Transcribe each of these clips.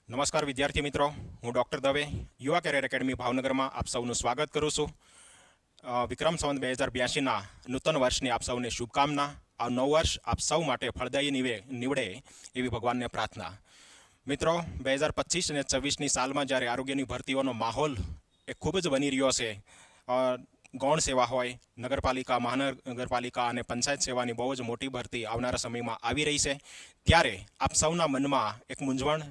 નમસ્કાર વિદ્યાર્થી મિત્રો, હું ડૉક્ટર દવે યુવા કેરિયર એકેડમી ભાવનગરમાં આપ સૌનું સ્વાગત કરું છું. વિક્રમ સંવત 2082ના નૂતન વર્ષની આપ સૌને શુભકામના. આ નવ વર્ષ આપ સૌ માટે ફળદાયી નીવડે એવી ભગવાનને પ્રાર્થના. મિત્રો, 2025 અને 2026ની સાલમાં જ્યારે આરોગ્યની ભરતીઓનો માહોલ એ ખૂબ જ બની રહ્યો છે, ગૌણ સેવા હોય, નગરપાલિકા, મહાનગરપાલિકા અને પંચાયત સેવાની બહુ જ મોટી ભરતી આવનારા સમયમાં આવી રહી છે, ત્યારે આપ સૌના મનમાં એક મૂંઝવણ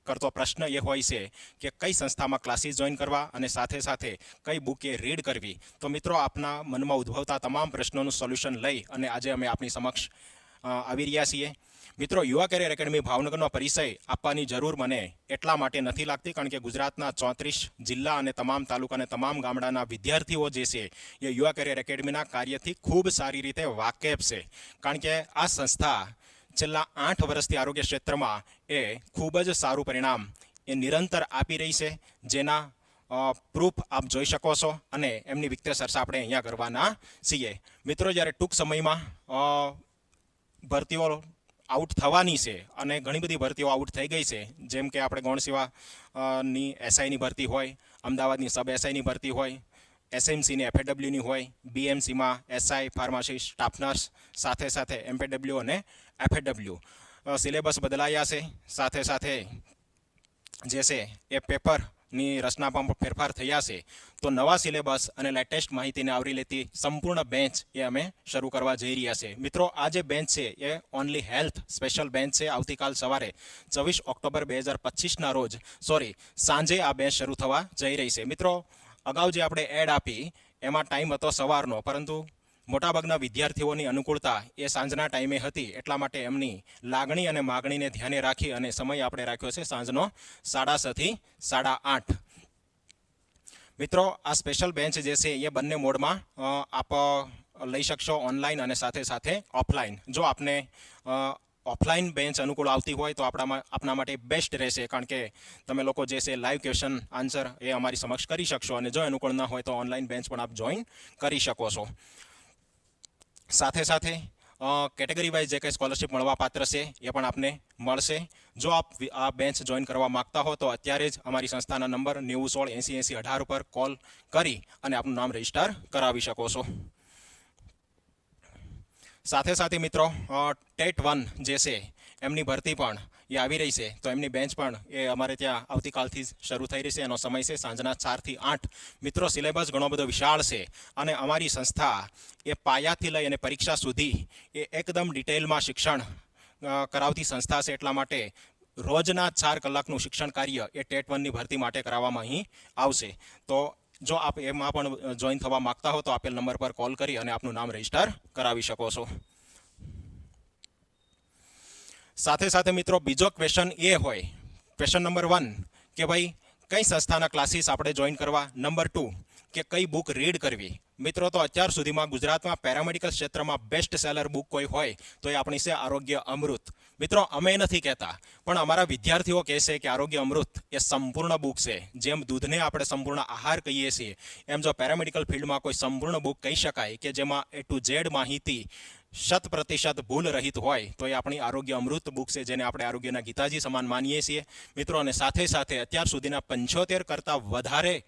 કરતો પ્રશ્ન એ હોય છે કે કઈ સંસ્થામાં ક્લાસીસ જોઈન કરવા અને સાથે સાથે કઈ બુકે રીડ કરવી. તો મિત્રો, આપના મનમાં ઉદ્ભવતા તમામ પ્રશ્નોનું સોલ્યુશન લઈ અને આજે અમે આપની સમક્ષ આવી રહ્યા છીએ. મિત્રો, યુવા કેરિયર એકેડમી ભાવનગરનો પરિચય આપવાની જરૂર મને એટલા માટે નથી લાગતી કારણ કે ગુજરાતના 34 જિલ્લા અને તમામ તાલુકા અને તમામ ગામડાના વિદ્યાર્થીઓ જે છે એ યુવા કેરિયર એકેડમીના કાર્યથી ખૂબ સારી રીતે વાકેફ છે. કારણ કે આ સંસ્થા છેલ્લા 8 વર્ષથી આરોગ્ય ક્ષેત્રમાં એ ખૂબ જ સારું પરિણામ એ નિરંતર આપી રહી છે, જેના પ્રૂફ આપ જોઈ શકો છો અને એમની વિગતે ચર્ચા આપણે અહીંયા કરવાના છીએ. મિત્રો, જ્યારે ટૂંક સમયમાં ભરતીઓ આઉટ થવાની છે અને ઘણી બધી ભરતીઓ આઉટ થઈ ગઈ છે, જેમ કે આપણે ગૌણ સેવાની એસઆઈની ભરતી હોય, અમદાવાદની સબ એસઆઈની ભરતી હોય, એસએમસીની એફએડબ્લ્યુની હોય, બીએમસીમાં એસઆઈ, ફાર્માસી, સ્ટાફ નર્સ, સાથે સાથે એમપીડબ્લ્યુ અને એફએડબ્લ્યુ. સિલેબસ બદલાયા છે, સાથે સાથે જે છે એ પેપરની રચનામાં પણ ફેરફાર થયા છે. તો નવા સિલેબસ અને લેટેસ્ટ માહિતીને આવરી લેતી સંપૂર્ણ બેન્ચ એ અમે શરૂ કરવા જઈ રહ્યા છે. મિત્રો, આ જે બેન્ચ છે એ ઓનલી હેલ્થ સ્પેશિયલ બેન્ચ છે. આવતીકાલ સવારે 24 ઓક્ટોબર 2025ના રોજ સાંજે આ બેન્ચ શરૂ થવા જઈ રહી છે. મિત્રો, અગાઉ જે આપણે એડ આપી એમાં ટાઈમ હતો સવારનો, પરંતુ મોટાભાગના વિદ્યાર્થીઓની અનુકૂળતા એ સાંજના ટાઈમે હતી, એટલા માટે એમની લાગણી અને માગણીને ધ્યાને રાખી અને સમય આપણે રાખ્યો છે સાંજનો 6:30 થી 8:30. મિત્રો, આ સ્પેશિયલ બેન્ચ જે છે એ બંને મોડમાં આપ લઈ શકશો, ઓનલાઈન અને સાથે સાથે ઓફલાઈન. જો આપને ઓફલાઈન બેન્ચ અનુકૂળ આવતી હોય તો આપણા માટે બેસ્ટ રહેશે, કારણ કે તમે લોકો જે છે લાઈવ ક્વેશ્ચન આન્સર એ અમારી સમક્ષ કરી શકશો, અને જો અનુકૂળ ન હોય તો ઓનલાઈન બેન્ચ પણ આપ જોઈન કરી શકો છો. સાથે સાથે કેટેગરી વાઇઝ જે કંઈ સ્કોલરશિપ મળવા પાત્ર છે એ પણ આપને મળશે. જો આપ આ બેન્ચ જોઈન કરવા માગતા હો તો અત્યારે જ અમારી સંસ્થાના નંબર 9016808018 ઉપર કોલ કરી અને આપનું નામ રજીસ્ટર કરાવી શકો છો. સાથે સાથે મિત્રો, ટેટ 1 જે છે એમની ભરતી પણ એ આવી રહી છે, તો એમની બેન્ચ પણ એ અમારે ત્યાં આવતીકાલથી જ શરૂ થઈ રહી છે. એનો સમય છે સાંજના 4 થી 8. મિત્રો, સિલેબસ ઘણો બધો વિશાળ છે અને અમારી સંસ્થા એ પાયાથી લઈ અને પરીક્ષા સુધી એ એકદમ ડિટેલમાં શિક્ષણ કરાવતી સંસ્થા છે, એટલા માટે રોજના 4 કલાકનું શિક્ષણ કાર્ય એ ટેટ 1ની ભરતી માટે કરાવવામાં અહીં આવશે. તો જો આપ એમાં પણ જોઈન થવા માંગતા હો તો આપેલ નંબર પર કોલ કરી અને આપનું નામ રજીસ્ટર કરાવી શકો છો. સાથે સાથે મિત્રો, બીજો ક્વેશ્ચન એ હોય, ક્વેશ્ચન નંબર 1 કે ભાઈ કઈ સંસ્થાના ક્લાસીસ આપણે જોઈન કરવા. નંબર 2 કે કઈ બુક રીડ કરવી. મિત્રો, તો અત્યાર સુધીમાં ગુજરાતમાં પેરામેડિકલ ક્ષેત્રમાં બેસ્ટ સેલર બુક કોઈ હોય તો એ આપણી છે આરોગ્ય અમૃત. મિત્રો, અમે નથી કહેતા, પણ અમારા વિદ્યાર્થીઓ કહે છે કે આરોગ્ય અમૃત એ સંપૂર્ણ બુક છે. જેમ દૂધને આપણે સંપૂર્ણ આહાર કહીએ છીએ, એમ જો પેરામેડિકલ ફિલ્ડમાં કોઈ સંપૂર્ણ બુક કહી શકાય કે જેમાં A to Z માહિતી 100% ભૂલ રહિત હોય તો એ આપણી આરોગ્ય અમૃત બુક છે, જેને આપણે આરોગ્યના ગીતાજી સમાન માનીએ છીએ. મિત્રો, અને સાથે સાથે અત્યાર સુધીના 75 કરતાં વધારે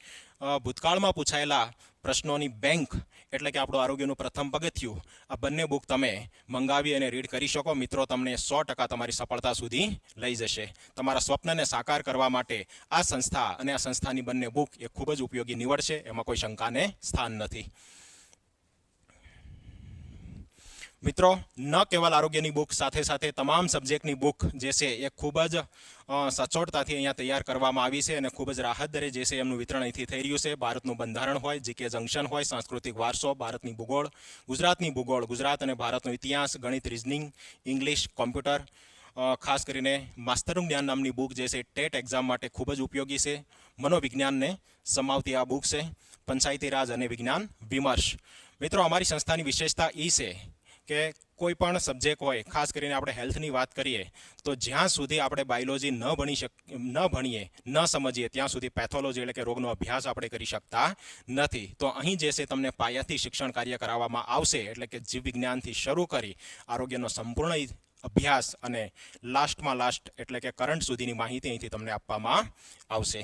ભૂતકાળમાં પૂછાયેલા પ્રશ્નોની બેંક, એટલે કે આપણું આરોગ્યનું પ્રથમ પગથિયું, આ બંને બુક તમે મંગાવી અને રીડ કરી શકો. મિત્રો, તમને 100% તમારી સફળતા સુધી લઈ જશે. તમારા સ્વપ્નને સાકાર કરવા માટે આ સંસ્થા અને આ સંસ્થાની બંને બુક એ ખૂબ જ ઉપયોગી નીવડશે, એમાં કોઈ શંકાને સ્થાન નથી. મિત્રો, ન કેવલ આરોગ્યની બુક, સાથે સાથે તમામ સબ્જેક્ટની બુક જે છે એ ખૂબ જ સચોટતાથી અહીંયા તૈયાર કરવામાં આવી છે અને ખૂબ જ રાહત દરે જે છે એમનું વિતરણ અહીંથી થઈ રહ્યું છે. ભારતનું બંધારણ હોય, જીકે જંકશન હોય, સાંસ્કૃતિક વારસો, ભારતની ભૂગોળ, ગુજરાતની ભૂગોળ, ગુજરાત અને ભારતનો ઇતિહાસ, ગણિત, રિઝનિંગ, ઇંગ્લિશ, કોમ્પ્યુટર, ખાસ કરીને માસ્તરનું જ્ઞાન નામની બુક જે છે ટેટ એક્ઝામ માટે ખૂબ જ ઉપયોગી છે. મનોવિજ્ઞાનને સમાવતી આ બુક છે. પંચાયતી રાજ અને વિજ્ઞાન વિમર્શ. મિત્રો, અમારી સંસ્થાની વિશેષતા એ છે કે કોઈ પણ સબ્જેક્ટ હોય, ખાસ કરીને આપણે હેલ્થની વાત કરીએ તો જ્યાં સુધી આપણે બાયોલોજી ન ભણીએ, ન સમજીએ, ત્યાં સુધી પેથોલોજી એટલે કે રોગનો અભ્યાસ આપણે કરી શકતા નથી. તો અહીં જે છે તમને પાયાથી શિક્ષણ કાર્ય કરાવવામાં આવશે, એટલે કે જીવ વિજ્ઞાનથી શરૂ કરી આરોગ્યનો સંપૂર્ણ અભ્યાસ અને લાસ્ટમાં લાસ્ટ એટલે કે કરંટ સુધીની માહિતી અહીંથી તમને આપવામાં આવશે.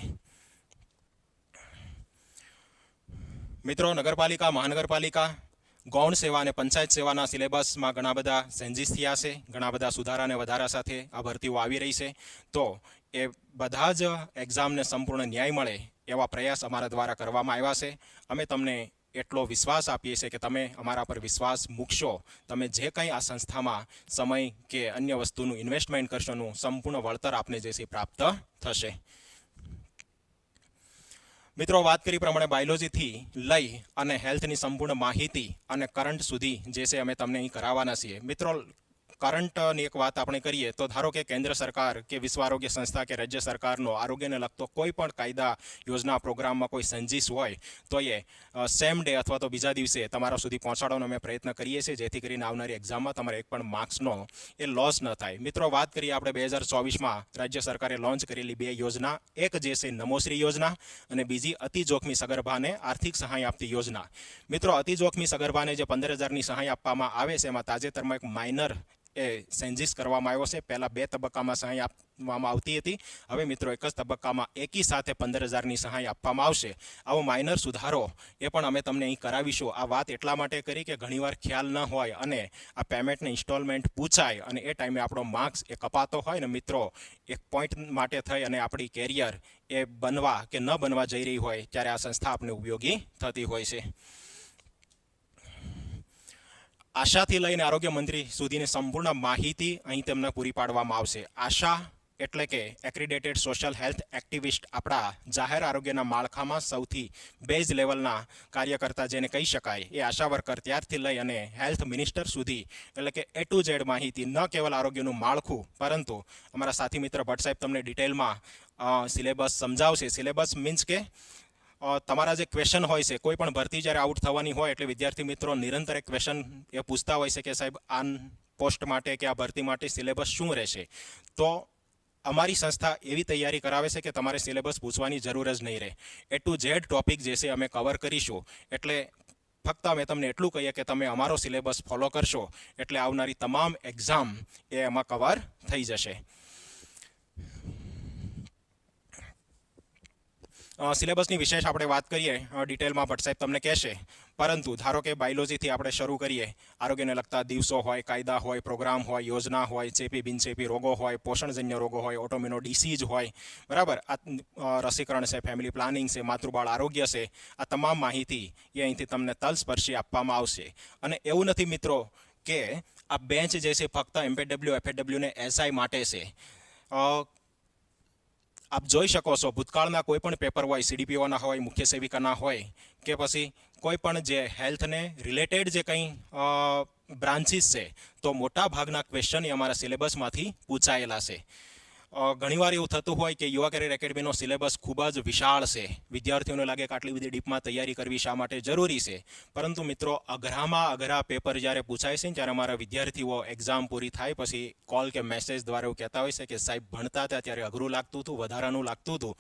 મિત્રો, નગરપાલિકા, મહાનગરપાલિકા, ગૌણ સેવા અને પંચાયત સેવાના સિલેબસમાં ઘણા બધા ચેન્જીસ થયા છે. ઘણા બધા સુધારા અને વધારા સાથે આ ભરતીઓ આવી રહી છે. તો એ બધા જ એક્ઝામને સંપૂર્ણ ન્યાય મળે એવા પ્રયાસ અમારા દ્વારા કરવામાં આવ્યા છે. અમે તમને એટલો વિશ્વાસ આપીએ છીએ કે તમે અમારા પર વિશ્વાસ મૂકશો. તમે જે કંઈ આ સંસ્થામાં સમય કે અન્ય વસ્તુનું ઇન્વેસ્ટમેન્ટ કરશોનું સંપૂર્ણ વળતર આપને જે છે પ્રાપ્ત થશે. મિત્રો, વાત કરી પ્રમાણે બાયોલોજીથી લઈ અને હેલ્થની સંપૂર્ણ માહિતી અને કરંટ સુધી જે છે અમે તમને અહીં કરાવવાના છીએ. મિત્રો, કરંટની એક વાત આપણે કરીએ તો ધારો કે કેન્દ્ર સરકાર કે વિશ્વ આરોગ્ય સંસ્થા કે રાજ્ય સરકારનો આરોગ્યને લગતો કોઈ પણ કાયદા, યોજના, પ્રોગ્રામમાં કોઈ સંજીશ હોય તો એ સેમ ડે અથવા તો બીજા દિવસે તમારા સુધી પહોંચાડવાનો અમે પ્રયત્ન કરીએ છીએ, જેથી કરીને આવનારી એક્ઝામમાં તમારે એક પણ માર્ક્સનો એ લોસ ન થાય. મિત્રો, વાત કરીએ આપણે 2024માં રાજ્ય સરકારે લોન્ચ કરેલી 2 યોજના. એક જે છે નમોશ્રી યોજના અને બીજી અતિ જોખમી સગર્ભાને આર્થિક સહાય આપતી યોજના. મિત્રો, અતિ જોખમી સગર્ભાને જે 15,000ની સહાય આપવામાં આવે છે એમાં તાજેતરમાં એક માઇનર એ ચેન્જીસ કરવામાં આવ્યો છે. પહેલાં 2 તબક્કામાં સહાય આપવામાં આવતી હતી. હવે મિત્રો, એક જ તબક્કામાં એકી સાથે 15,000ની સહાય આપવામાં આવશે. આવો માઇનર સુધારો એ પણ અમે તમને અહીં કરાવીશું. આ વાત એટલા માટે કરી કે ઘણીવાર ખ્યાલ ન હોય અને આ પેમેન્ટને ઇન્સ્ટોલમેન્ટ પૂછાય અને એ ટાઈમે આપણો માર્ક્સ એ કપાતો હોય ને મિત્રો, એક પોઈન્ટ માટે થઈ અને આપણી કેરિયર એ બનવા કે ન બનવા જઈ રહી હોય ત્યારે આ સંસ્થા આપણે ઉપયોગી થતી હોય છે. આશાથી લઈને આરોગ્ય મંત્રી સુધીની સંપૂર્ણ માહિતી અહીં તેમને પૂરી પાડવામાં આવશે. આશા એટલે કે એક્રિડેટેડ સોશિયલ હેલ્થ એક્ટિવિસ્ટ, આપણા જાહેર આરોગ્યના માળખામાં સૌથી બેઝ લેવલના કાર્યકર્તા જેને કહી શકાય, એ આશા વર્કર ત્યારથી લઈ અને હેલ્થ મિનિસ્ટર સુધી, એટલે કે A to Z માહિતી, ન કેવલ આરોગ્યનું માળખું પરંતુ અમારા સાથી મિત્ર ભટ્ટ સાહેબ તમને ડિટેલમાં સિલેબસ સમજાવશે. સિલેબસ મીન્સ કે તમારા જે ક્વેશ્ચન હોય છે, કોઈ પણ ભરતી જ્યારે આઉટ થવાની હોય એટલે વિદ્યાર્થી મિત્રો નિરંતર એક ક્વેશ્ચન એ પૂછતા હોય છે કે સાહેબ આ પોસ્ટ માટે કે આ ભરતી માટે સિલેબસ શું રહેશે. તો અમારી સંસ્થા એવી તૈયારી કરાવે છે કે તમારે સિલેબસ પૂછવાની જરૂર જ નહીં રહે. A to Z ટોપિક જે છે અમે કવર કરીશું. એટલે ફક્ત અમે તમને એટલું કહીએ કે તમે અમારો સિલેબસ ફોલો કરશો એટલે આવનારી તમામ એક્ઝામ એ એમાં કવર થઈ જશે. સિલેબસની વિશેષ આપણે વાત કરીએ ડિટેલમાં ભટ્ટ સાહેબ તમને કહેશે. પરંતુ ધારો કે બાયોલોજીથી આપણે શરૂ કરીએ. આરોગ્યને લગતા દિવસો હોય, કાયદા હોય, પ્રોગ્રામ હોય, યોજના હોય, ચેપી બિનચેપી રોગો હોય, પોષણજન્ય રોગો હોય, ઓટોમિનો ડિસીઝ હોય, બરાબર, આ રસીકરણ છે, ફેમિલી પ્લાનિંગ છે, માતૃબાળ આરોગ્ય છે, આ તમામ માહિતી એ અહીંથી તમને તલસ્પર્શી આપવામાં આવશે. અને એવું નથી મિત્રો કે આ બેન્ચ જે છે ફક્ત MPW, FAW ને SI માટે છે. આપ જોઈ શકો છો ભૂતકાળના કોઈ પણ પેપર હોય, CDPOના હોય, મુખ્ય સેવિકાના હોય કે પછી કોઈ પણ જે હેલ્થને રિલેટેડ જે કંઈ બ્રાન્ચીસ છે, તો મોટા ભાગના ક્વેશ્ચન એ અમારા સિલેબસમાંથી પૂછાયેલા છે. ઘણીવાર એવું થતું હોય કે યુવા કરિયર એકેડમીનો સિલેબસ ખૂબ જ વિશાળ છે. વિદ્યાર્થીઓને લાગે કે આટલી બધી ડીપમાં તૈયારી કરવી શા માટે જરૂરી છે. પરંતુ મિત્રો, અઘરામાં અઘરા પેપર જ્યારે પૂછાય છે ત્યારે અમારા વિદ્યાર્થીઓ એક્ઝામ પૂરી થાય પછી કોલ કે મેસેજ દ્વારા એવું કહેતા હોય છે કે સાહેબ ભણતા હતા ત્યારે અઘરું લાગતું હતું, વધારાનું લાગતું હતું,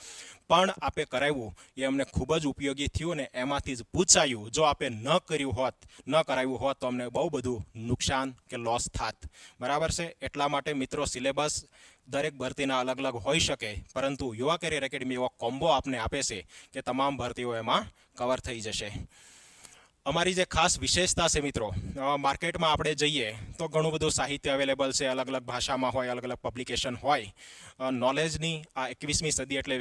પણ આપે કરાવ્યું એ અમને ખૂબ જ ઉપયોગી થયું અને એમાંથી જ પૂછાયું. જો આપે ન કર્યું હોત, ન કરાવ્યું હોત તો અમને બહુ બધું નુકસાન કે લોસ થાત. બરાબર છે. એટલા માટે મિત્રો, સિલેબસ દરેક ભરતીના અલગ અલગ હોઈ શકે, પરંતુ યુવા કરિયર એકેડમી એવો કોમ્બો આપને આપે છે કે તમામ ભરતીઓ એમાં કવર થઈ જશે. અમારી જે ખાસ વિશેષતા છે મિત્રો, માર્કેટમાં આપણે જઈએ તો ઘણું બધું સાહિત્ય અવેલેબલ છે, અલગ અલગ ભાષામાં હોય, અલગ અલગ પબ્લિકેશન હોય. નોલેજની આ 21મી સદી એટલે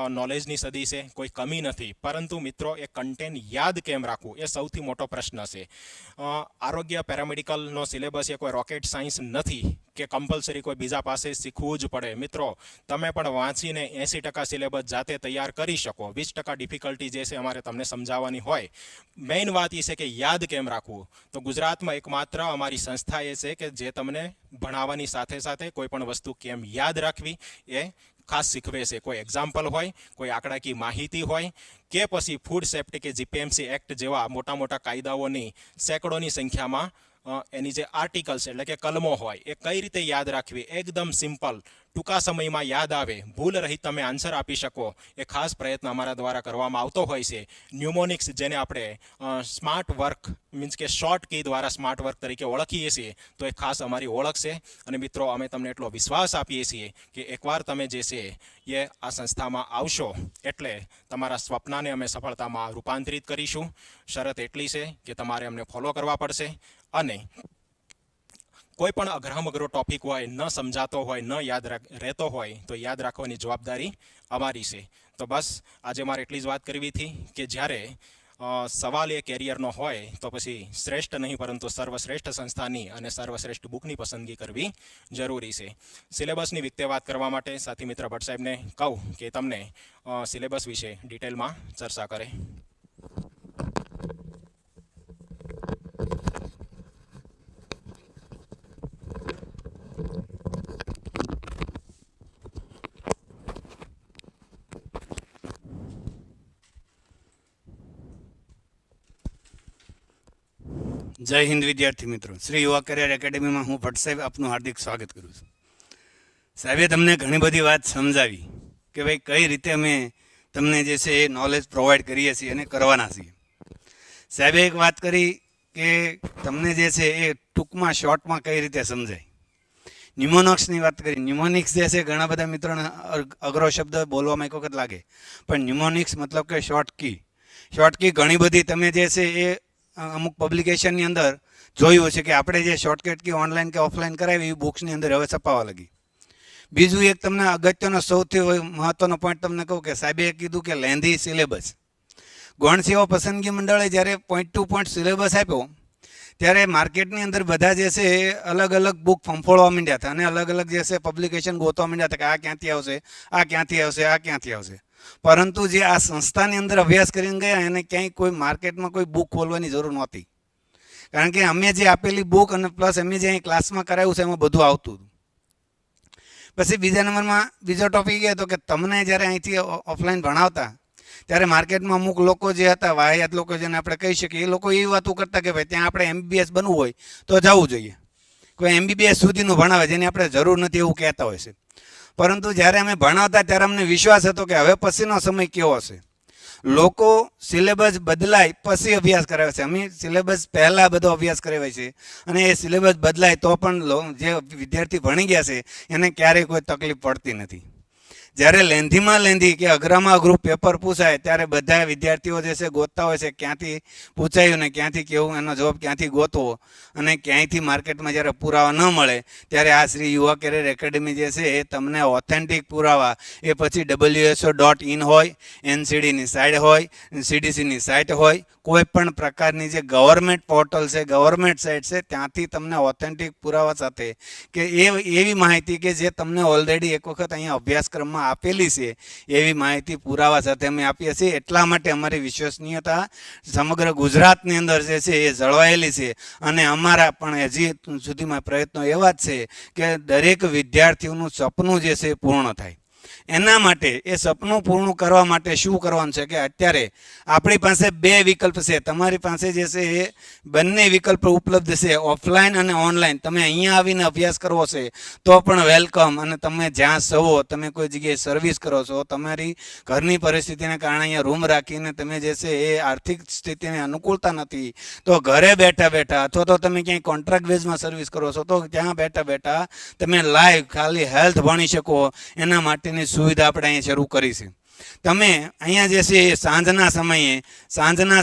નોલેજની સદી છે, કોઈ કમી નથી. પરંતુ મિત્રો, એ કન્ટેન્ટ યાદ કેમ રાખવું એ સૌથી મોટો પ્રશ્ન છે. આરોગ્ય પેરામેડિકલનો સિલેબસ એ કોઈ રોકેટ સાયન્સ નથી કે કમ્પલસરી કોઈ બીજા પાસે શીખવું જ પડે. મિત્રો, તમે પણ વાંચીને 80% સિલેબસ જાતે તૈયાર કરી શકો. 20% ડિફિકલ્ટી જે છે અમારે તમને સમજાવવાની હોય. મેઇન વાત એ છે કે યાદ કેમ રાખવું. તો ગુજરાતમાં એકમાત્ર અમારી સંસ્થા એ છે કે જે તમને ભણાવવાની સાથે સાથે કોઈ પણ વસ્તુ કેમ યાદ રાખવી એ ખાસ શીખવે છે. કોઈ એક્ઝામ્પલ હોય, કોઈ આંકડાકીય માહિતી હોય કે પછી ફૂડ સેફ્ટી કે GPMC એક્ટ જેવા મોટા મોટા કાયદાઓની સેંકડોની સંખ્યામાં એની જે આર્ટિકલ્સ એટલે કે કલમો હોય એ કઈ રીતે યાદ રાખવી, એકદમ સિમ્પલ, ટૂંકા સમયમાં યાદ આવે, ભૂલ રહિત તમે આન્સર આપી શકો, એ ખાસ પ્રયત્ન અમારા દ્વારા કરવામાં આવતો હોય છે. ન્યુમોનિક્સ જેને આપણે સ્માર્ટ વર્ક મીન્સ કે શોર્ટ કી દ્વારા સ્માર્ટ વર્ક તરીકે ઓળખીએ છીએ, તો એ ખાસ અમારી ઓળખ છે. અને મિત્રો, અમે તમને એટલો વિશ્વાસ આપીએ છીએ કે એકવાર તમે જે છે એ આ સંસ્થામાં આવશો એટલે તમારા સ્વપ્નને અમે સફળતામાં રૂપાંતરિત કરીશું. શરત એટલી છે કે તમારે અમને ફોલો કરવા પડશે, અને કોઈ પણ અઘરામ અઘરો ટોપિક હોય, ન સમજાતો હોય, ન યાદ રહેતો હોય, તો યાદ રાખવાની જવાબદારી અમારી છે. તો બસ આજે મારે એટલી જ વાત કરવી હતી કે જ્યારે સવાલ એ કેરિયરનો હોય તો પછી શ્રેષ્ઠ નહીં પરંતુ સર્વશ્રેષ્ઠ સંસ્થાની અને સર્વશ્રેષ્ઠ બુકની પસંદગી કરવી જરૂરી છે. સિલેબસની વિગતે વાત કરવા માટે સાથી મિત્ર ભટ્ટ સાહેબને કહું કે તમને સિલેબસ વિશે ડિટેલમાં ચર્ચા કરે. જય હિન્દ વિદ્યાર્થી મિત્રો, શ્રી યુવા કરિયર એકેડેમીમાં હું ભટ્ટ સાહેબ આપનું હાર્દિક સ્વાગત કરું છું. સાહેબે તમને ઘણી બધી વાત સમજાવી કે ભાઈ કઈ રીતે અમે તમને જે છે એ નોલેજ પ્રોવાઈડ કરીએ છીએ અને કરવાના છીએ. સાહેબે એક વાત કરી કે તમને જે છે એ ટૂંકમાં શોર્ટમાં કઈ રીતે સમજાય. ન્યુમોનિક્સની વાત કરી. ન્યુમોનિક્સ જે છે ઘણા બધા મિત્રોને અઘરો શબ્દ બોલવામાં એક વખત લાગે, પણ ન્યુમોનિક્સ મતલબ કે શોર્ટ કી. શોર્ટ કી ઘણી બધી તમે જે છે એ અમુક પબ્લિકેશનની અંદર જોયું છે કે આપણે જે શોર્ટકટ કી ઓનલાઈન કે ઓફલાઈન કરાવી એ બુક્સની અંદર હવે છપાવા લાગી. બીજું એક તમને અગત્યનો સૌથી મહત્વનો પોઈન્ટ તમને કહું કે સાહેબે કીધું કે લેન્ધી સિલેબસ. ગૌણ સેવા પસંદગી મંડળે જ્યારે પોઈન્ટ ટુ પોઈન્ટ સિલેબસ આપ્યો ત્યારે માર્કેટની અંદર બધા જે છે એ અલગ અલગ બુક ફંફોળવા માંડ્યા હતા અને અલગ અલગ જે છે પબ્લિકેશન ગોતવા માંડ્યા હતા કે આ ક્યાંથી આવશે, આ ક્યાંથી આવશે, આ ક્યાંથી આવશે. પરંતુ જે આ સંસ્થાની અંદર અભ્યાસ કરીને ગયા એને ક્યાંય કોઈ માર્કેટમાં કોઈ બુક ખોલવાની જરૂર નહોતી, કારણ કે અમે જે આપેલી બુક અને પ્લસ અમે જે અહીં ક્લાસમાં કરાવ્યું છે એમાં બધું આવતું હતું. પછી બીજા નંબરમાં બીજો ટોપિક એ હતો કે તમને જ્યારે અહીંથી ઓફલાઈન ભણાવતા ત્યારે માર્કેટમાં અમુક લોકો જે હતા, વાહિયાત લોકો જેને આપણે કહી શકીએ, એ લોકો એવી વાતો કરતા કે ભાઈ ત્યાં આપણે MBBS બનવું હોય તો જવું જોઈએ. કોઈ MBBS સુધીનું ભણાવે જેની આપણે જરૂર નથી એવું કહેતા હોય છે. પરંતુ જ્યારે અમે ભણાવતા ત્યારે અમને વિશ્વાસ હતો કે હવે પછીનો સમય કેવો હશે. લોકો સિલેબસ બદલાય પછી અભ્યાસ કરાવે છે. અમે સિલેબસ પહેલાં બધો અભ્યાસ કરાવે છે અને એ સિલેબસ બદલાય તો પણ જે વિદ્યાર્થી ભણી ગયા છે એને ક્યારેય કોઈ તકલીફ પડતી નથી. જ્યારે લેન્ધીમાં લેન્ધી કે અઘરામાં અઘરું પેપર પૂછાય ત્યારે બધા વિદ્યાર્થીઓ જે છે ગોતતા હોય છે ક્યાંથી પૂછાયું ને ક્યાંથી કેવું, એનો જવાબ ક્યાંથી ગોતવો, અને ક્યાંયથી માર્કેટમાં જ્યારે પુરાવા ન મળે ત્યારે આ શ્રી યુવા કેરિયર એકેડેમી જે છે એ તમને ઓથેન્ટિક પુરાવા એ પછી WSO.in હોય, NCDની સાઇટ હોય, CDCની સાઇટ હોય, કોઈ પણ પ્રકારની જે ગવર્મેન્ટ પોર્ટલ છે, ગવર્મેન્ટ સાઇટ છે, ત્યાંથી તમને ઓથેન્ટિક પુરાવા સાથે કે એવી માહિતી કે જે તમને ઓલરેડી એક વખત અહીંયા અભ્યાસક્રમમાં આપેલી છે એવી માહિતી પુરાવા સાથે અમે આપીએ છીએ. એટલા માટે અમારી વિશ્વસનીયતા સમગ્ર ગુજરાતની અંદર જે છે એ જળવાયેલી છે અને અમારા પણ હજી સુધીમાં પ્રયત્નો એવા જ છે કે દરેક વિદ્યાર્થીઓનું સપનું જે છે એ પૂર્ણ થાય. એના માટે એ સપનું પૂર્ણ કરવા માટે શું કરવાનું છે કે અત્યારે આપણી પાસે બે વિકલ્પ છે. તમારી પાસે જે છે એ બંને વિકલ્પ ઉપલબ્ધ છે, ઓફલાઈન અને ઓનલાઈન. તમે અહીંયા આવીને અભ્યાસ કરવો છે તો પણ વેલકમ, અને તમે જ્યાં સવો, તમે કોઈ જગ્યાએ સર્વિસ કરો છો, તમારી ઘરની પરિસ્થિતિને કારણે અહીંયા રૂમ રાખીને તમે જે છે એ આર્થિક સ્થિતિને અનુકૂળતા નથી તો ઘરે બેઠા બેઠા અથવા તો તમે ક્યાંય કોન્ટ્રાક્ટ બેઝમાં સર્વિસ કરો છો તો ત્યાં બેઠા બેઠા તમે લાઈવ ખાલી હેલ્થ ભણી શકો એના માટેની સુવિધા આપણે અહીંયા શરૂ કરી છે. તમે અહીંયા જે છે એ સાંજના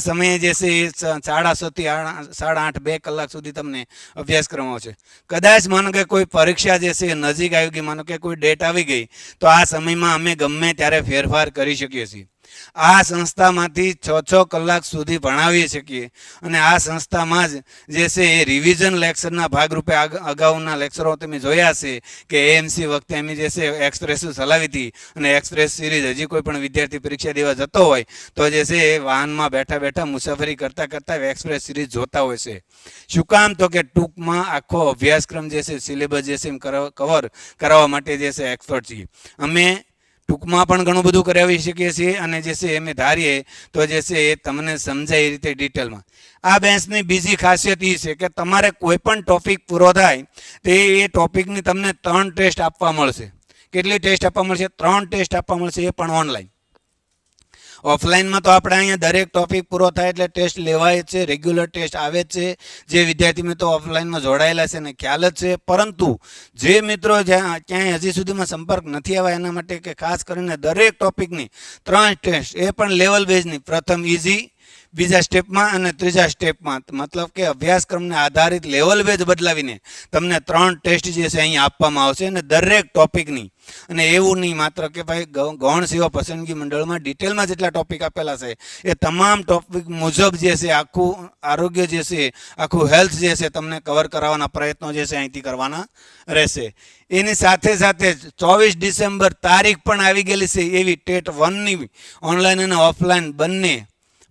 સમયે જે છે એ 6:30 થી 8:30 2 કલાક સુધી તમને અભ્યાસ કરવામાં આવશે. કદાચ માનો કે કોઈ પરીક્ષા જે છે એ નજીક આવી ગઈ, માનો કે કોઈ ડેટ આવી ગઈ, તો આ સમયમાં અમે ગમે ત્યારે ફેરફાર કરી શકીએ છીએ. આ સંસ્થામાંથી 6 કલાક સુધી ભણાવી શકીએ અને આ સંસ્થામાં જ જે છે એ રિવિઝન લેક્ચરના ભાગરૂપે અગાઉના લેક્ચરો તમે જોયા છે કે AMC વખતે અમે જે છે એક્સપ્રેસ ચલાવી હતી અને એક્સપ્રેસ સિરીઝ હજી કોઈ પણ વિદ્યાર્થી પરીક્ષા દેવા જતો હોય તો જે છે એ વાહનમાં બેઠા બેઠા મુસાફરી કરતાં કરતાં એક્સપ્રેસ સિરીઝ જોતા હોય છે. શું કામ? તો કે ટૂંકમાં આખો અભ્યાસક્રમ જે છે સિલેબસ જે છે એમ કવર કરાવવા માટે જે છે એક્સપર્ટ છીએ. અમે ટૂંકમાં પણ ઘણું બધું કરાવી શકીએ છીએ અને જે છે એમ ધારીએ તો જે છે એ તમને સમજાય એ રીતે ડિટેલમાં. આ બેન્ચની બીજી ખાસિયત એ છે કે તમારે કોઈ પણ ટોપિક પૂરો થાય તો એ ટોપિકની તમને 3 ટેસ્ટ આપવા મળશે. કેટલી ટેસ્ટ આપવા મળશે? 3 ટેસ્ટ આપવા મળશે, એ પણ ઓનલાઈન. ઓફલાઈનમાં તો આપણે અહીંયા દરેક ટોપિક પૂરો થાય એટલે ટેસ્ટ લેવાય જ છે, રેગ્યુલર ટેસ્ટ આવે જ છે. જે વિદ્યાર્થી મિત્રો ઓફલાઈનમાં જોડાયેલા છે એને ખ્યાલ જ છે. પરંતુ જે મિત્રો જ્યાં ક્યાંય હજી સુધીમાં સંપર્ક નથી આવ્યા એના માટે કે ખાસ કરીને દરેક ટોપિકની 3 ટેસ્ટ, એ પણ લેવલ બેઝની, પ્રથમ ઇઝી, બીજા સ્ટેપમાં અને ત્રીજા સ્ટેપમાં, મતલબ કે અભ્યાસક્રમને આધારિત લેવલ બેઝ બદલાવીને તમને 3 ટેસ્ટ જે છે અહીં આપવામાં આવશે અને દરેક ટોપિકની. અને એવું નહીં માત્ર કે ભાઈ ગૌણ સેવા પસંદગી મંડળમાં ડિટેલમાં જેટલા ટોપિક આપેલા છે એ તમામ ટોપિક મુજબ જે છે આખું આરોગ્ય જે છે, આખું હેલ્થ જે છે તમને કવર કરાવવાના પ્રયત્નો જે છે અહીંથી કરવાના રહેશે. એની સાથે સાથે 24 ડિસેમ્બર તારીખ પણ આવી ગયેલી છે એવી ટેટ 1ની ઓનલાઈન અને ઓફલાઈન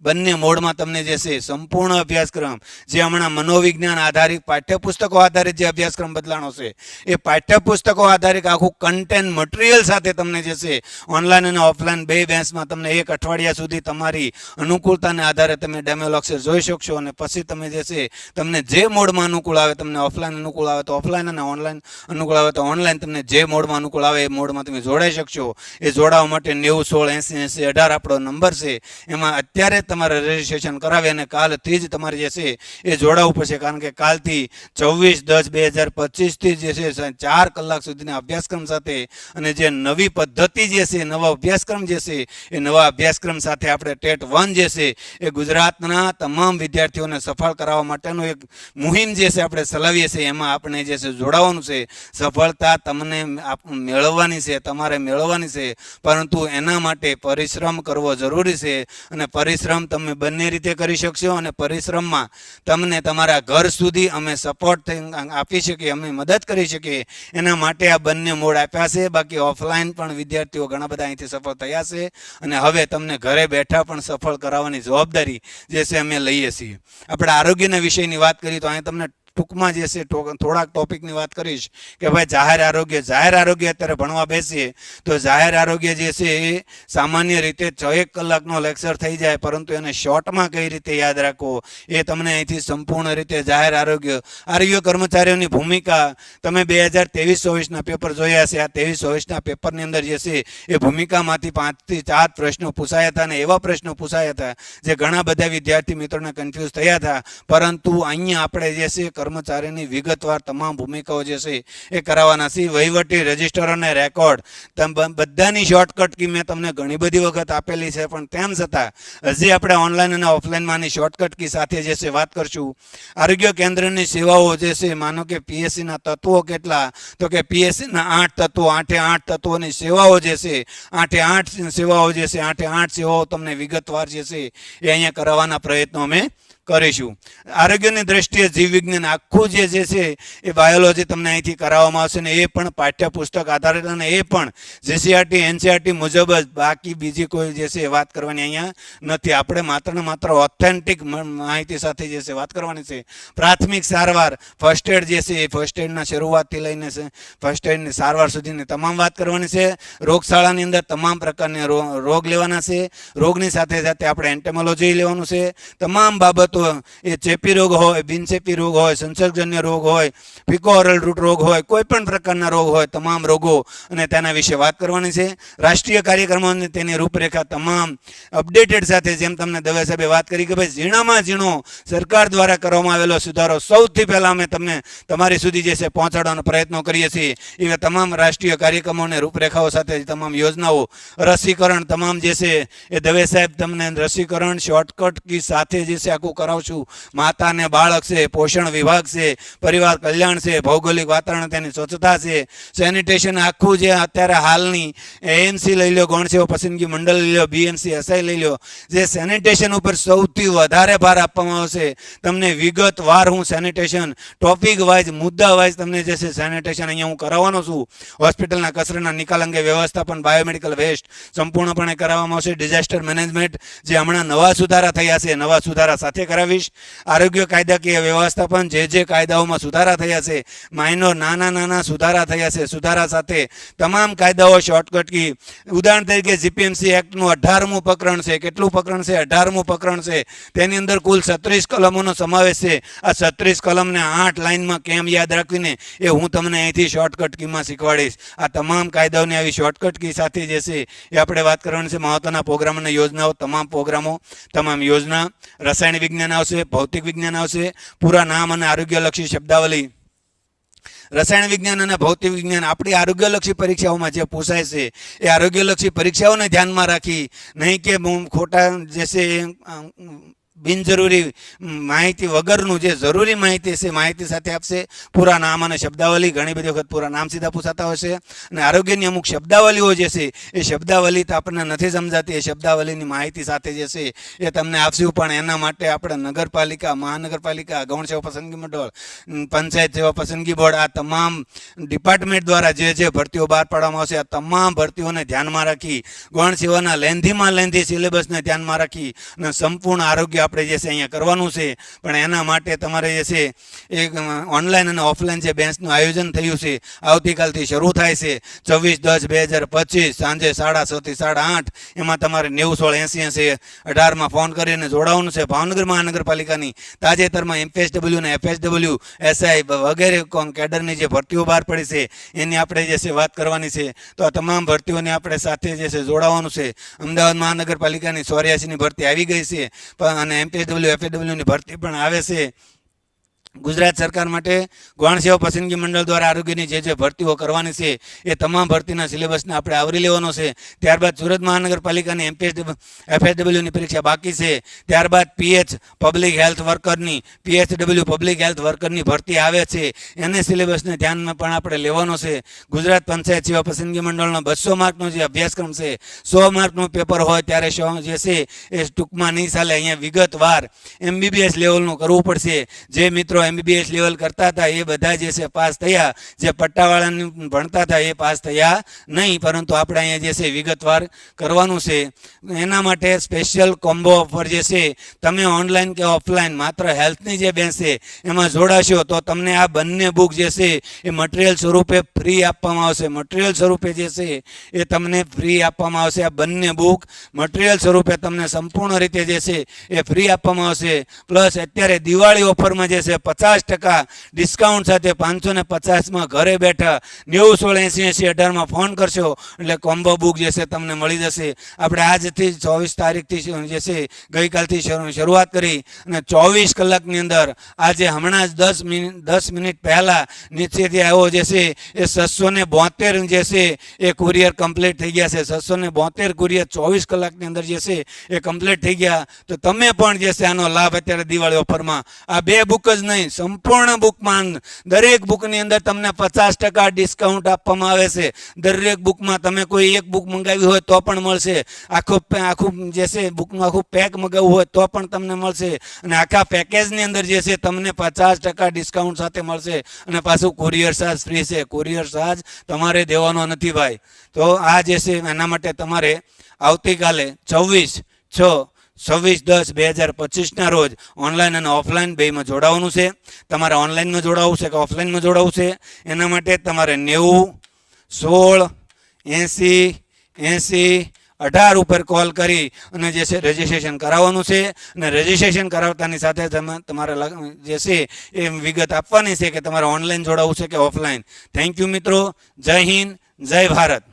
બંને મોડમાં તમને જે છે સંપૂર્ણ અભ્યાસક્રમ, જે હમણાં મનોવિજ્ઞાન આધારિત પાઠ્યપુસ્તકો આધારિત જે અભ્યાસક્રમ બદલાનો છે એ પાઠ્યપુસ્તકો આધારિત આખું કન્ટેન્ટ મટીરિયલ સાથે તમને જે છે ઓનલાઈન અને ઓફલાઈન બે બેન્ચમાં તમને 1 અઠવાડિયા સુધી તમારી અનુકૂળતાને આધારે તમે ડેમો લેક્ચર જોઈ શકશો. અને પછી તમે જે છે તમને જે મોડમાં અનુકૂળ આવે, તમને ઓફલાઈન અનુકૂળ આવે તો ઓફલાઈન અને ઓનલાઈન અનુકૂળ આવે તો ઓનલાઈન, તમને જે મોડમાં અનુકૂળ આવે એ મોડમાં તમે જોડાઈ શકશો. એ જોડાવા માટે 90 16 80 80 18 આપણો નંબર છે. એમાં અત્યારે તમારે રજીસ્ટ્રેશન કરાવી અને કાલથી જ તમારે જે છે એ જોડાવવું પડશે. કારણ કે કાલથી 24/10/2025 થી જે છે 4 કલાક સુધીના અભ્યાસક્રમ સાથે અને જે નવી પદ્ધતિ જે છે, નવો અભ્યાસક્રમ જે છે એ નવા અભ્યાસક્રમ સાથે આપણે ટેટ 1 જે છે એ ગુજરાતના તમામ વિદ્યાર્થીઓને સફળ કરાવવા માટેનું એક મુહિમ જે છે આપણે ચલાવીએ છીએ. એમાં આપણે જે છે જોડાવાનું છે. સફળતા તમને મેળવવાની છે, તમારે મેળવવાની છે, પરંતુ એના માટે પરિશ્રમ કરવો જરૂરી છે. અને પરિશ્રમ તમે બંને રીતે કરી શકશો અને પરિશ્રમમાં તમને તમારા ઘર સુધી અમે સપોર્ટ આપી શકીએ, અમે મદદ કરી શકીએ. એના માટે આ બંને મોડ આપ્યા છે. બાકી ઓફલાઈન પણ વિદ્યાર્થીઓ ઘણા બધા અહીંથી સફળ થયા છે અને હવે તમને ઘરે બેઠા પણ સફળ કરાવવાની જવાબદારી જે છે અમે લઈએ છીએ. આપણે આરોગ્યના વિષયની વાત કરીએ તો અહીં તમને ટૂંકમાં જે છે થોડાક ટોપિકની વાત કરીશ કે ભાઈ જાહેર આરોગ્ય અત્યારે ભણવા બેસીએ તો જાહેર આરોગ્ય જે છે એ સામાન્ય રીતે 6 કલાકનો લેક્ચર થઈ જાય, પરંતુ એને શોર્ટમાં કઈ રીતે યાદ રાખવો એ તમને અહીંથી સંપૂર્ણ રીતે જાહેર આરોગ્ય કર્મચારીઓની ભૂમિકા, તમે 2023-24ના પેપર જોયા છે. આ 23-24ના પેપરની અંદર જે છે એ ભૂમિકામાંથી 5 થી 4 પ્રશ્નો પૂછાયા હતા અને એવા પ્રશ્નો પૂછાયા હતા જે ઘણા બધા વિદ્યાર્થી મિત્રોને કન્ફ્યુઝ થયા હતા. પરંતુ અહીંયા આપણે જે છે કર્મચારીની વિગતવાર તમામ ભૂમિકાઓ જે છે એ કરાવવાના છે. વહીવટી રજિસ્ટર અને રેકોર્ડ બધાની શોર્ટકટ કી મેં તમને ઘણી બધી વખત આપેલી છે, પણ તેમ છતાં હજી આપણે ઓનલાઈન અને ઓફલાઈનમાં આની શોર્ટકટ કી સાથે જે છે વાત કરશું. આરોગ્ય કેન્દ્રની સેવાઓ જે છે, માનો કે પીએસસીના તત્વો કેટલા, તો કે પીએસસીના 8 તત્વો, 8 તત્વોની સેવાઓ જે છે, 8 સેવાઓ જે છે, 8 સેવાઓ તમને વિગતવાર જે છે એ અહીંયા કરાવવાના પ્રયત્નો અમે કરીશું. આરોગ્યની દ્રષ્ટિએ જીવ વિજ્ઞાન આખું જે છે એ બાયોલોજી તમને અહીંથી કરાવવામાં આવશે ને એ પણ પાઠ્યપુસ્તક આધારિત, અને એ પણ જીસીઆરટી એનસીઆરટી મુજબ જ, બાકી બીજી કોઈ જે છે વાત કરવાની અહીંયા નથી. આપણે માત્ર ને માત્ર ઓથેન્ટિક માહિતી સાથે જે છે વાત કરવાની છે. પ્રાથમિક સારવાર, ફર્સ્ટ એડ જે છે એ ફર્સ્ટ એડના શરૂઆતથી લઈને ફર્સ્ટ એડની સારવાર સુધીની તમામ વાત કરવાની છે. રોગશાળાની અંદર તમામ પ્રકારના રોગ લેવાના છે. રોગની સાથે સાથે આપણે એન્ટેમોલોજી લેવાનું છે. તમામ બાબતો, એ ચેપી રોગ હોય, બિનચેપી રોગ હોય, સંસર્ગજન્ય રોગ હોય, ફિકો ઓરલ રૂટ રોગ હોય, કોઈ પણ પ્રકારના રોગ હોય, તમામ રોગો અને તેના વિશે વાત કરવાની છે. રાષ્ટ્રીય કાર્યક્રમો અને તેની રૂપરેખા તમામ અપડેટેડ સાથે, જેમ તમને દવે સાહેબે વાત કરી કે ભાઈ ઝીણામાં ઝીણો સરકાર દ્વારા કરવામાં આવેલો સુધારો સૌથી પહેલા અમે તમને તમારી સુધી જે છે પહોંચાડવાનો પ્રયત્નો કરીએ છીએ. એવા તમામ રાષ્ટ્રીય કાર્યક્રમો અને રૂપરેખાઓ સાથે તમામ યોજનાઓ, રસીકરણ તમામ જે છે એ દવે સાહેબ તમને રસીકરણ શોર્ટકટ કી સાથે જે છે આખું કરાવશું. માતા અને બાળક છે, પોષણ વિભાગ છે, પરિવાર કલ્યાણ છે, ભૌગોલિક વાતાવરણ તેની સ્વચ્છતા છે, સેનિટેશન આખું જે અત્યારે હાલની એએમસી લઈ લો, ગૌણ સેવા પસંદગી મંડળ લઈ લો, બીએમસી એસઆઈ લઈ લો, જે સેનિટેશન ઉપર સૌથી વધારે ભાર આપવામાં આવશે. તમને વિગતવાર હું સેનિટેશન ટોપિક વાઇઝ, મુદ્દા વાઇઝ તમને જે છે સેનિટેશન અહીંયા હું કરાવવાનો છું. હોસ્પિટલના કચરાના નિકાલ અંગે વ્યવસ્થાપન, બાયોમેડિકલ વેસ્ટ સંપૂર્ણપણે કરાવવામાં આવશે. ડિઝાસ્ટર મેનેજમેન્ટ જે હમણાં નવા સુધારા થયા છે, નવા સુધારા સાથે કરાવીશ. આરોગ્ય કાયદાકીય વ્યવસ્થાપન જે કાયદાઓમાં સુધારા થયા છે, માઇનોર નાના સુધારા થયા છે, સુધારા સાથે તમામ કાયદાઓ શોર્ટકટ કી. ઉદાહરણ તરીકે જીપીએમસી એક્ટનું 18મું પ્રકરણ છે. કેટલું પ્રકરણ છે? 18મું પ્રકરણ છે. તેની અંદર કુલ 36 કલમોનો સમાવેશ છે. આ 36 કલમને 8 લાઇનમાં કેમ યાદ રાખવીને એ હું તમને અહીંથી શોર્ટકટ કીમાં શીખવાડીશ. આ તમામ કાયદાઓની આવી શોર્ટકટ કી સાથે જે છે એ આપણે વાત કરવાની છે. મહત્વના પ્રોગ્રામ અને યોજનાઓ, તમામ પ્રોગ્રામો, તમામ યોજના, રસાયણ વિજ્ઞાન આવશે, ભૌતિક વિજ્ઞાન આવશે, પૂરા નામ અને આરોગ્યલક્ષી શબ્દાવલી. રસાયણ વિજ્ઞાન અને ભૌતિક વિજ્ઞાન આપણી આરોગ્યલક્ષી પરીક્ષાઓમાં જે પૂછાય છે એ આરોગ્યલક્ષી પરીક્ષાઓને ધ્યાનમાં રાખી, નહીં કે ખોટા જે છે બિનજરૂરી માહિતી વગરનું જે જરૂરી માહિતી છે માહિતી સાથે આપશે. પૂરા નામ અને શબ્દાવલી, ઘણી બધી વખત પૂરા નામ સીધા પૂછાતા હોય છે. અને આરોગ્યની અમુક શબ્દાવલીઓ જે છે એ શબ્દાવલી તો આપણને નથી સમજાતી. એ શબ્દાવલીની માહિતી સાથે જે છે એ તમને આપશું. પણ એના માટે આપણે નગરપાલિકા, મહાનગરપાલિકા, ગૌણ સેવા પસંદગી મંડળ, પંચાયત સેવા પસંદગી બોર્ડ, આ તમામ ડિપાર્ટમેન્ટ દ્વારા જે ભરતીઓ બહાર પાડવામાં આવશે, આ તમામ ભરતીઓને ધ્યાનમાં રાખી, ગૌણ સેવાના લેન્ધી સિલેબસને ધ્યાનમાં રાખી અને સંપૂર્ણ આરોગ્ય આપણે જે છે અહીંયા કરવાનું છે. પણ એના માટે તમારે જે છે એક ઓનલાઈન અને ઓફલાઈન જે બેન્ચનું આયોજન થયું છે આવતીકાલથી શરૂ થાય છે. 24/10/2025 સાંજે 6:30 થી 8:30. એમાં તમારે 90168080 18માં ફોન કરીને જોડાવાનું છે. ભાવનગર મહાનગરપાલિકાની તાજેતરમાં એમપીએસડબલ્યુ અને એફએસડબલ્યુ એસઆઈ વગેરે કેડરની જે ભરતીઓ બહાર પડી છે એની આપણે જે છે વાત કરવાની છે. તો આ તમામ ભરતીઓને આપણે સાથે જે છે જોડાવાનું છે. અમદાવાદ મહાનગરપાલિકાની 84ની ભરતી આવી ગઈ છે અને એમપીએસડબલ્યુ એફએસડબલ્યુની ભરતી પણ આવે છે. ગુજરાત સરકાર માટે ગૌણ સેવા પસંદગી મંડળ દ્વારા આરોગ્યની જે ભરતીઓ કરવાની છે એ તમામ ભરતીના સિલેબસને આપણે આવરી લેવાનો છે. ત્યારબાદ સુરત મહાનગરપાલિકાની એફએસડબલ્યુની પરીક્ષા બાકી છે. ત્યારબાદ પબ્લિક હેલ્થ વર્કરની, પીએચડબલ્યુ પબ્લિક હેલ્થ વર્કરની ભરતી આવે છે. એને સિલેબસને ધ્યાનમાં પણ આપણે લેવાનો છે. ગુજરાત પંચાયત સેવા પસંદગી મંડળનો 200 માર્કનો જે અભ્યાસક્રમ છે, 100 માર્કનું પેપર હોય ત્યારે જે છે એ ટૂંકમાં નહીં ચાલે. અહીંયા વિગતવાર એમબીબીએસ લેવલનું કરવું પડશે. જે મિત્રો એમબીબીએસ લેવલ કરતા હતા એ બધા જે છે પાસ થયા. જે પટ્ટાવાળાને ભણતા હતા એ પાસ થયા નહીં. પરંતુ આપણે અહીંયા જે છે વિગતવાર કરવાનું છે. એના માટે સ્પેશિયલ કોમ્બો ઓફર જે છે, તમે ઓનલાઈન કે ઓફલાઈન માત્ર હેલ્થની જે બેન્ચ છે એમાં જોડાશો તો તમને આ બંને બુક જે છે એ મટીરિયલ સ્વરૂપે ફ્રી આપવામાં આવશે. મટીરિયલ સ્વરૂપે જે છે એ તમને ફ્રી આપવામાં આવશે. આ બંને બુક મટીરિયલ સ્વરૂપે તમને સંપૂર્ણ રીતે જે છે એ ફ્રી આપવામાં આવશે. પ્લસ અત્યારે દિવાળી ઓફરમાં જે છે 50% ડિસ્કાઉન્ટ સાથે 550માં ઘરે બેઠા 90168080 18માં ફોન કરશો એટલે કોમ્બો બુક જે છે તમને મળી જશે. આપણે આજથી 24 તારીખથી જે છે ગઈકાલથી શરૂઆત કરી અને 24 કલાકની અંદર આજે હમણાં જ 10 મિનિટ પહેલાં નીચેથી આવ્યો જે છે એ 672 જે છે એ કુરિયર કમ્પ્લીટ થઈ ગયા છે. 672 કુરિયર 24 કલાકની અંદર જે છે એ કમ્પ્લીટ થઈ ગયા. તો તમે પણ જે છે આનો લાભ અત્યારે દિવાળી ઓફરમાં આ બે બુક જ નહીં, સંપૂર્ણ બુકમાં દરેક બુકની અંદર તમને 50% ડિસ્કાઉન્ટ આપવામાં આવે છે. દરેક બુકમાં તમે કોઈ એક બુક મંગાવી હોય તો પણ મળશે. આખું જે છે બુકનું આખું પેક મંગાવવું હોય તો પણ તમને મળશે. અને આખા પેકેજની અંદર જે છે તમને 50% ડિસ્કાઉન્ટ સાથે મળશે. અને પાછું કુરિયર ચાર્જ ફ્રી છે. કુરિયર ચાર્જ તમારે દેવાનો નથી ભાઈ. તો આ જે છે એના માટે તમારે આવતીકાલે 26/10/2025 રોજ ઓનલાઈન અને ઓફલાઈન બેમાં જોડાવાનું છે. તમારે ઓનલાઈનમાં જોડાવવું છે કે ઓફલાઈનમાં જોડાવવું છે એના માટે તમારે 90 16 80 80 18 ઉપર કોલ કરી અને જે છે રજીસ્ટ્રેશન કરાવવાનું છે. અને રજીસ્ટ્રેશન કરાવતાની સાથે તમારે જે છે એ વિગત આપવાની છે કે તમારે ઓનલાઈન જોડાવવું છે કે ઓફલાઈન. થેન્ક યુ મિત્રો. જય હિન્દ, જય ભારત.